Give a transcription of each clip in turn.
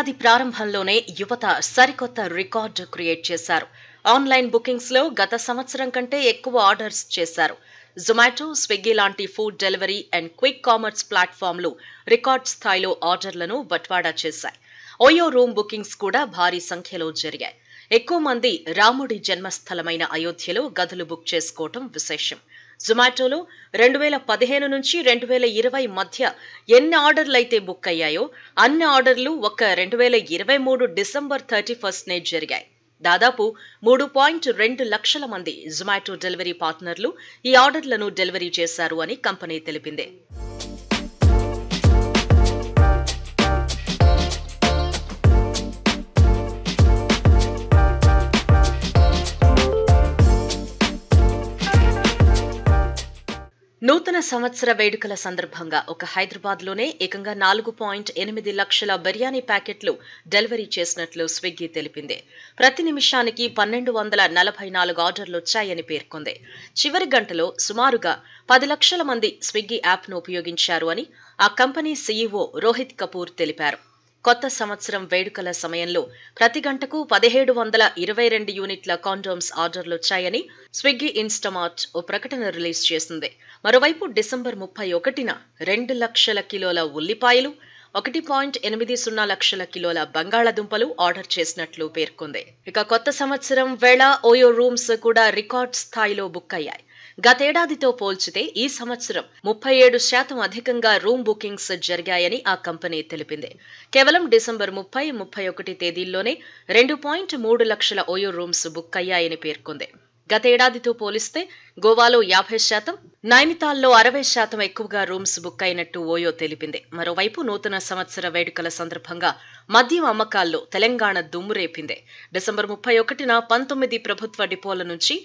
ఏడాది ప్రారంభంలోనే యువత సరికొత్త రికార్డు క్రియేట్ చేశారు. ఆన్లైన్ బుకింగ్స్ లో గత సంవత్సరం కంటే ఎక్కువ ఆర్డర్స్ చేశారు. జొమాటో, స్విగ్గీ లాంటి food delivery and quick commerce ప్లాట్ఫామ్లు రికార్డ్ స్థాయిలో ఆర్డర్లను బట్వాడా చేశాయి. ఓయో రూమ్ బుకింగ్స్ కూడా భారీ సంఖ్యలో జరిగాయి. ఎక్కువ మంది రాముడి జన్మస్థలమైన అయోధ్యలో గదులు బుక్ చేసుకోవటం విశేషం. జొమాటోలో 2015 నుంచి 2020 మధ్య ఎన్ని ఆర్డర్లైతే బుక్ అయ్యాయో అన్ని ఆర్డర్లు ఒక్క 2023 డిసెంబర్ 31నే జరిగాయి. దాదాపు 3.2 లక్షల మంది జొమాటో డెలివరీ పార్ట్నర్లు ఈ ఆర్డర్లను డెలివరీ చేశారు అని కంపెనీ తెలిపింది. నూతన సంవత్సర వేడుకల సందర్భంగా ఒక హైదరాబాద్లోనే ఏకంగా 4.8 లక్షల బిర్యానీ ప్యాకెట్లు డెలివరీ చేసినట్లు స్విగ్గీ తెలిపింది. ప్రతి నిమిషానికి 1244 ఆర్డర్లొచ్చాయని పేర్కొంది. చివరి గంటలో సుమారుగా 10 లక్షల మంది స్విగ్గీ యాప్ను ఉపయోగించారు అని ఆ కంపెనీ సీఈఓ రోహిత్ కపూర్ తెలిపారు. కొత్త సంవత్సరం వేడుకల సమయంలో ప్రతి గంటకు 1722 యూనిట్ల కాండోమ్స్ ఆర్డర్లొచ్చాయని స్విగ్గీ ఇన్స్టామార్ట్ ఓ ప్రకటన రిలీజ్ చేసింది. మరోవైపు డిసెంబర్ 31న 2 లక్షల కిలోల ఉల్లిపాయలు, 1.80 లక్షల కిలోల బంగాళాదుంపలు ఆర్డర్ చేసినట్లు పేర్కొంది. ఇక కొత్త సంవత్సరం వేళ ఓయో రూమ్స్ కూడా రికార్డ్ స్థాయిలో బుక్ అయ్యాయి. గతేడాదితో పోల్చితే ఈ సంవత్సరం 37% అధికంగా రూమ్ బుకింగ్స్ జరిగాయని ఆ కంపెనీ తెలిపింది. కేవలం డిసెంబర్ 30, 31 తేదీల్లోనే 2.3 లక్షల ఓయో రూమ్స్ బుక్ అయ్యాయని పేర్కొంది. గతేడాదితో పోలిస్తే గోవాలో 50%, నైనితాల్లో 60% ఎక్కువగా రూమ్స్ బుక్ అయినట్టు ఓయో తెలిపింది. మరోవైపు నూతన సంవత్సర వేడుకల సందర్భంగా మద్యం అమ్మకాల్లో తెలంగాణ దుమ్మురేపింది. డిసెంబర్ 31న 19 ప్రభుత్వ డిపోల నుంచి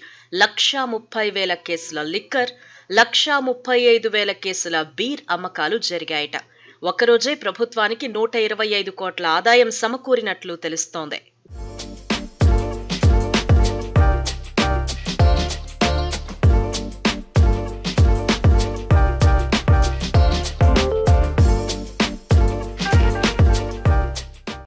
130,000 కేసుల లిక్కర్, 135,000 కేసుల బీర్ అమ్మకాలు జరిగాయట. ఒక్కరోజే ప్రభుత్వానికి 125 కోట్ల ఆదాయం సమకూరినట్లు తెలుస్తోంది.